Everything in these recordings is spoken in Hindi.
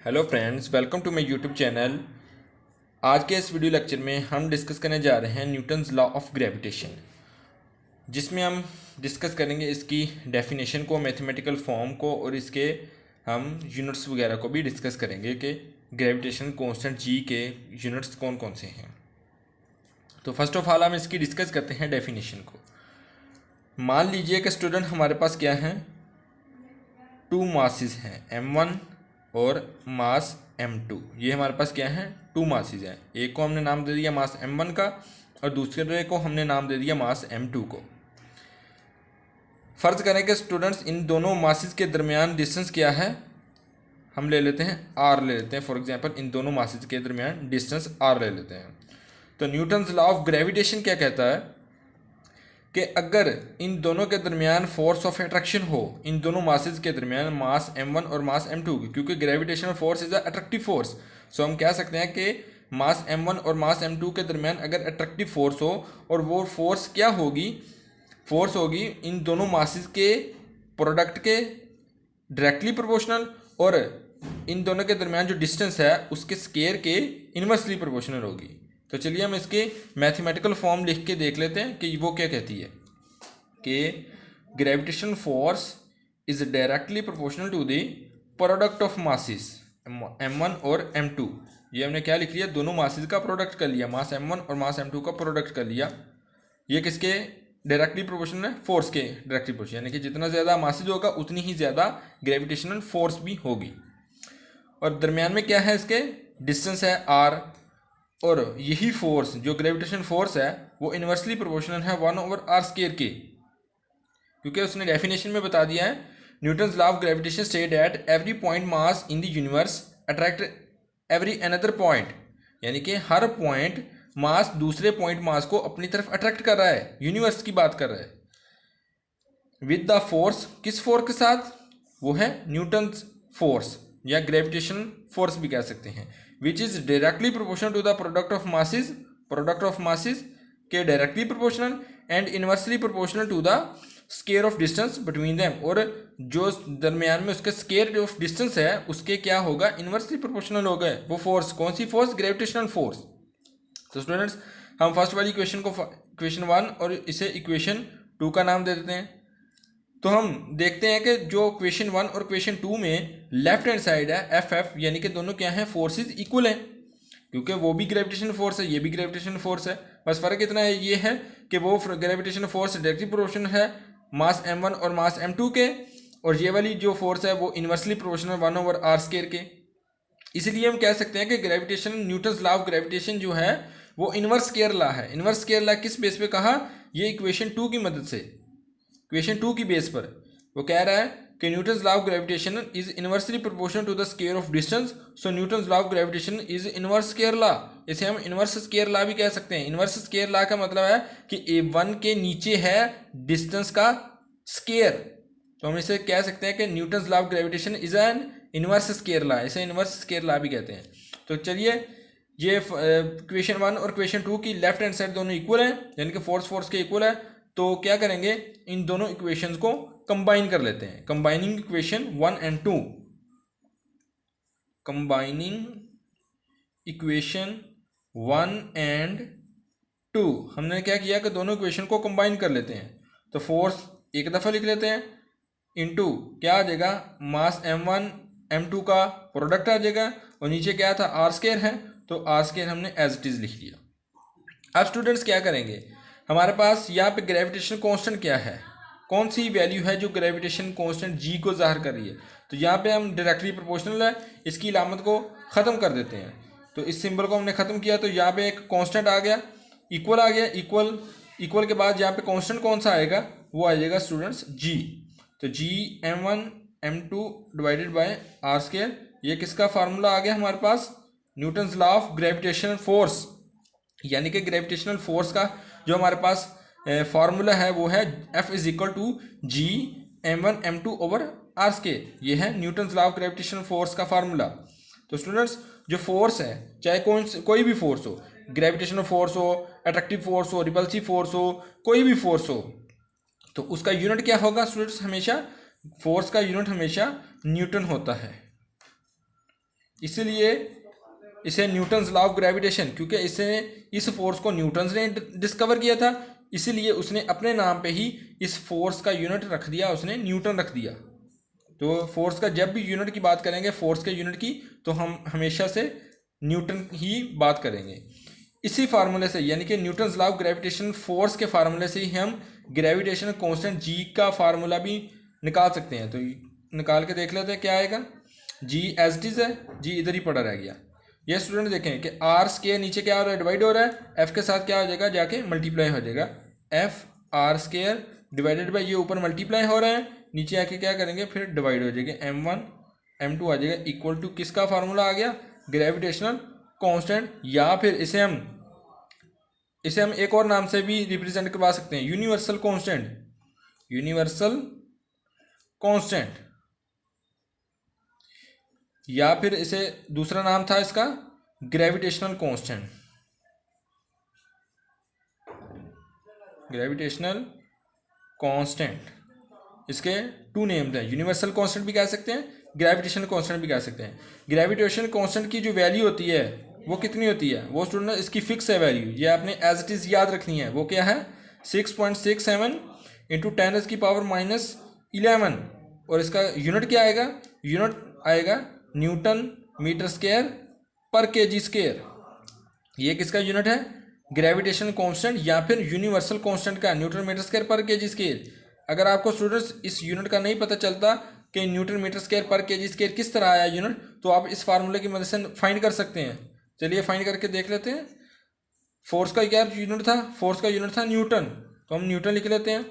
Hello friends, welcome to my YouTube channel. आज के इस वीडियो लेक्चर में हम डिस्कस करने जा रहे हैं न्यूटन्स लॉ ऑफ ग्रेविटेशन, जिसमें हम डिस्कस करेंगे इसकी डेफिनेशन को, मैथमेटिकल फॉर्म को और इसके हम यूनिट्स वगैरह को भी डिस्कस करेंगे कि ग्रेविटेशन कांस्टेंट जी के यूनिट्स कौन कौन से हैं। तो फर्स्ट ऑफ ऑल हम इसकी डिस्कस करते हैं डेफिनेशन को। मान लीजिए कि स्टूडेंट हमारे पास क्या हैं, टू मासेस हैं m1 और मास m2। ये हमारे पास क्या है, टू मासेस हैं। एक को हमने नाम दे दिया मास m1 का और दूसरे को हमने नाम दे दिया मास m2 को। फर्ज करें कि स्टूडेंट्स इन दोनों मासेस के दरमियान डिस्टेंस क्या है, हम ले लेते हैं r ले लेते हैं। फॉर एग्जांपल इन दोनों मासेस के दरमियान डिस्टेंस r ले लेते हैं। तो न्यूटन्स लॉ ऑफ ग्रेविटेशन क्या कहता है कि अगर इन दोनों के दरमियान फोर्स ऑफ अट्रैक्शन हो, इन दोनों मासेस के दरमियान मास m1 और मास m2, क्योंकि gravitational force is a attractive force, so हम कह सकते हैं कि मास m1 और मास m2 के दरमियान अगर अट्रैक्टिव फोर्स हो और वो फोर्स क्या होगी, फोर्स होगी इन दोनों मासेस के प्रोडक्ट के डायरेक्टली प्रोपोर्शनल और इन दोनों के दरमियान जो डिस्टेंस है उसके स्केयर के इन्वर्सली प्रोपोर्शनल होगी। तो चलिए हम इसके मैथमेटिकल फॉर्म लिख के देख लेते हैं कि वो क्या कहती है कि gravitational force is directly proportional to the product of masses m1 और m2। ये हमने क्या लिख लिया, दोनों मासेस का प्रोडक्ट कर लिया, मास m1 और मास m2 का प्रोडक्ट कर लिया। ये किसके डायरेक्टली प्रोपोर्शनल है, फोर्स के डायरेक्टली प्रोपोर्शनल, यानी कि जितना ज़्यादा मासेस होगा उतनी ही ज़्यादा ग्रेविटेशनल फोर्स भी होगी। और दरमियान में क्या है, इसके डिस्टेंस है r, और यही फोर्स जो ग्रेविटेशन फोर्स है वो इन्वर्सली प्रोपोर्शनल है 1/r² के, क्योंकि उसने डेफिनेशन में बता दिया है Newton's law of gravitation state that every point mass in the universe attract every another point, यानी कि हर पॉइंट मास दूसरे पॉइंट मास को अपनी तरफ अट्रैक्ट कर रहा है, यूनिवर्स की बात कर रहा है। विद द फोर्स, किस फोर्स के साथ, वो है न्यूटन्स फोर्स या ग्रेविटेशन फोर्स भी कह सकते हैं, which is directly proportional to the product of masses के directly proportional and inversely proportional to the square of distance between them, और जो दरमियान में उसके स्केयर ऑफ डिस्टेंस है उसके क्या होगा, इनवर्सली प्रोपोर्शनल होगा वो फोर्स। कौन सी फोर्स, ग्रेविटेशनल फोर्स। तो स्टूडेंट्स हम फर्स्ट वाली इक्वेशन को इक्वेशन 1 और इसे इक्वेशन 2 का नाम दे देते हैं। तो हम देखते हैं कि जो क्वेश्चन 1 और क्वेश्चन 2 में लेफ्ट हैंड साइड है एफ, यानी कि दोनों क्या हैं, फोर्सेस इक्वल हैं, क्योंकि वो भी ग्रेविटेशन फोर्स है, ये भी ग्रेविटेशन फोर्स है। बस फर्क इतना है, ये है कि वो ग्रेविटेशन फोर्स डायरेक्टली प्रोपोर्शनल है मास m1 और मास m2 के, और ये वाली जो फोर्स है वो इन्वर्सली प्रोपोर्शनल 1/r² के। इसलिए हम कह सकते हैं कि gravitation, Newton's law of gravitation जो है वो इन्वर्स स्केयर लॉ है। इन्वर्स स्केयर लॉ किस बेस पे कहा, ये इक्वेशन 2 की मदद से, इक्वेशन 2 की बेस पर वो कह रहा है कि Newton's law of gravitation is inversely proportional to the square of distance, so Newton's law of gravitation is inverse square law. इसे हम इनवर्स स्केयर लॉ भी कह सकते हैं। इनवर्स स्केयर लॉ का मतलब है कि a1 के नीचे है डिस्टेंस का स्केयर, तो हम इसे कह सकते हैं कि Newton's law of gravitation is an inverse square law, इसे इनवर्स स्केयर लॉ भी कहते हैं। तो चलिए, ये क्वेश्चन 1 और क्वेश्चन 2 की लेफ्ट हैंड साइड दोनों इक्वल हैं, यानी कि फोर्स के इक्वल है। तो क्या करेंगे, इन दोनों इक्वेशंस को कंबाइन कर लेते हैं। Combining equation 1 and 2, combining equation 1 and 2, हमने क्या किया कि दोनों इक्वेशन को कंबाइन कर लेते हैं। तो फोर्स एक दफ़ा लिख लेते हैं, इनटू क्या आ जाएगा, मास m1 m2 का प्रोडक्ट आ जाएगा, और नीचे क्या था, r² है, तो r² हमने एज इट इज़ लिख लिया। अब स्टूडेंट्स क्या करेंगे, हमारे पास यहाँ पे ग्रेविटेशन कांस्टेंट क्या है, कौन सी वैल्यू है जो ग्रेविटेशन कांस्टेंट जी को ज़ाहिर कर रही है। तो यहाँ पे हम डायरेक्टली प्रोपोर्शनल है, इसकी इलामत को ख़त्म कर देते हैं। तो इस सिंबल को हमने ख़त्म किया, तो यहाँ पे एक कांस्टेंट आ गया, इक्वल आ गया, इक्वल के बाद यहाँ पे कांस्टेंट कौन सा आएगा, वो आ जाएगा स्टूडेंट्स जी। तो जी m1 m2 divided by r², ये किसका फार्मूला आ गया हमारे पास, Newton's law of gravitational force, यानी कि ग्रेविटेशनल फोर्स का जो हमारे पास फार्मूला है वो है F is equal to G m1 m2/r²। ये है Newton's law of gravitational force का फार्मूला। तो स्टूडेंट्स जो फोर्स है, चाहे कोई भी फोर्स हो, ग्रेविटेशनल फोर्स हो, अट्रैक्टिव फोर्स हो, रिपल्सिव फोर्स हो, कोई भी फोर्स हो, तो उसका यूनिट क्या होगा स्टूडेंट्स, हमेशा फोर्स का यूनिट हमेशा न्यूटन होता है। इसीलिए इसे न्यूटन्स लॉ ऑफ ग्रेविटेशन, क्योंकि इस फोर्स को न्यूटन्स ने डिस्कवर किया था, इसीलिए उसने अपने नाम पे ही इस फोर्स का यूनिट रख दिया, उसने न्यूटन रख दिया। तो फोर्स का जब भी यूनिट की बात करेंगे, फोर्स के यूनिट की, तो हम हमेशा से न्यूटन ही बात करेंगे। इसी फार्मूले से, यानी कि Newton's law of gravitation force के फार्मूले से ही हम ग्रेविटेशनल कांस्टेंट जी का फार्मूला भी निकाल सकते हैं। तो निकाल के देख लेते हैं क्या आएगा। जी एज इट इज़ है, जी इधर ही पड़ा रह गया। ये स्टूडेंट देखें कि आर स्केयर नीचे क्या हो रहा है, डिवाइड हो रहा है, एफ के साथ क्या हो जाएगा, जाके मल्टीप्लाई हो जाएगा। F R square divided by, ये ऊपर मल्टीप्लाई हो रहा है, नीचे आके क्या करेंगे, फिर डिवाइड हो जाएगा, m1 m2 आ जाएगा, इक्वल टू किसका फार्मूला आ गया, ग्रेविटेशनल कांस्टेंट। या फिर इसे हम एक और नाम से भी रिप्रेजेंट करवा सकते हैं, यूनिवर्सल कांस्टेंट, यूनिवर्सल कांस्टेंट। या फिर इसे दूसरा नाम था इसका ग्रेविटेशनल कांस्टेंट, ग्रेविटेशनल कांस्टेंट। इसके टू नेम्स हैं, यूनिवर्सल कांस्टेंट भी कह सकते हैं, ग्रेविटेशनल कांस्टेंट भी कह सकते हैं। ग्रेविटेशनल कांस्टेंट की जो वैल्यू होती है वो कितनी होती है, वो स्टूडेंट इसकी फिक्स है वैल्यू, ये आपने एज इट इज़ याद रखनी है। वो क्या है, 6.67 इंटू 10⁻⁻11। और इसका यूनिट क्या आएगा, यूनिट आएगा Newton metre square per kg square. ये किसका यूनिट है, ग्रेविटेशनल कांस्टेंट या फिर यूनिवर्सल कांस्टेंट का, Newton metre square per kg square. अगर आपको स्टूडेंट्स इस यूनिट का नहीं पता चलता कि Newton metre square per kg square किस तरह आया यूनिट, तो आप इस फार्मूले की मदद से फाइंड कर सकते हैं। चलिए फाइंड करके देख लेते हैं। फोर्स का क्या यूनिट था, फोर्स का यूनिट था न्यूटन, तो हम न्यूटन लिख लेते हैं।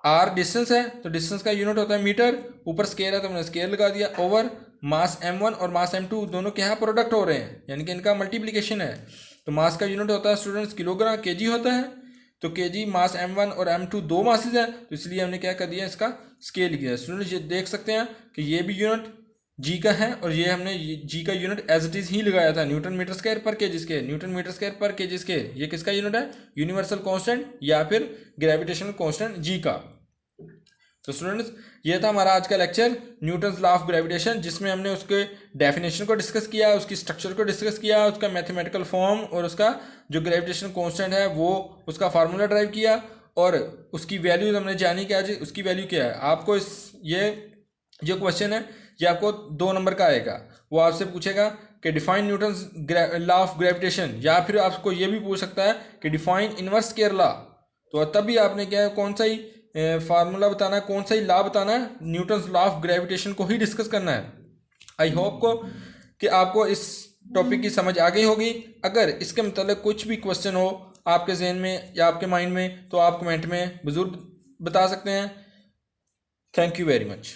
आर डिस्टेंस है, तो डिस्टेंस का यूनिट होता है मीटर, ऊपर स्केयर है तो हमने स्केयर लगा दिया, ओवर मास m1 और मास m2 दोनों के यहाँ प्रोडक्ट हो रहे हैं, यानी कि इनका मल्टीप्लिकेशन है। तो मास का यूनिट होता है स्टूडेंट्स किलोग्राम, केजी होता है। तो केजी मास m1 और m2 दो मासेज हैं, तो इसलिए हमने क्या कर दिया, इसका स्केल लिख दिया। स्टूडेंट्स ये देख सकते हैं कि ये भी यूनिट जी का है, और ये हमने जी का यूनिट एज इट इज़ ही लगाया था, newton metre square per kg square, newton metre square per kg square. ये किसका यूनिट है, यूनिवर्सल कांस्टेंट या फिर ग्रेविटेशनल कांस्टेंट जी का। तो स्टूडेंट्स ये था हमारा आज का lecture Newton's law of gravitation, जिसमें हमने उसके डेफिनेशन को डिस्कस किया, उसकी स्ट्रक्चर को डिस्कस किया, उसका मैथमेटिकल फॉर्म और उसका जो ग्रेविटेशनल कांस्टेंट है वो उसका फार्मूला ड्राइव किया, और उसकी वैल्यूज हमने जानी कि आज उसकी वैल्यू क्या है। आपको ये जो क्वेश्चन है ये आपको 2 नंबर का आएगा। वो आपसे पूछेगा कि define Newton's law of gravitation, या फिर आपको ये भी पूछ सकता है कि डिफाइन इनवर्स स्क्वायर लॉ। तो तब भी आपने क्या है, कौन सा ही फार्मूला बताना है, कौन सा ही लॉ बताना है, न्यूटन्स लॉ ऑफ ग्रेविटेशन को ही डिस्कस करना है। आई होप को कि आपको इस टॉपिक की समझ आ गई होगी। अगर इसके मतलब कुछ भी क्वेश्चन हो आपके जहन में या आपके माइंड में, तो आप कमेंट में ज़रूर बता सकते हैं। Thank you very much.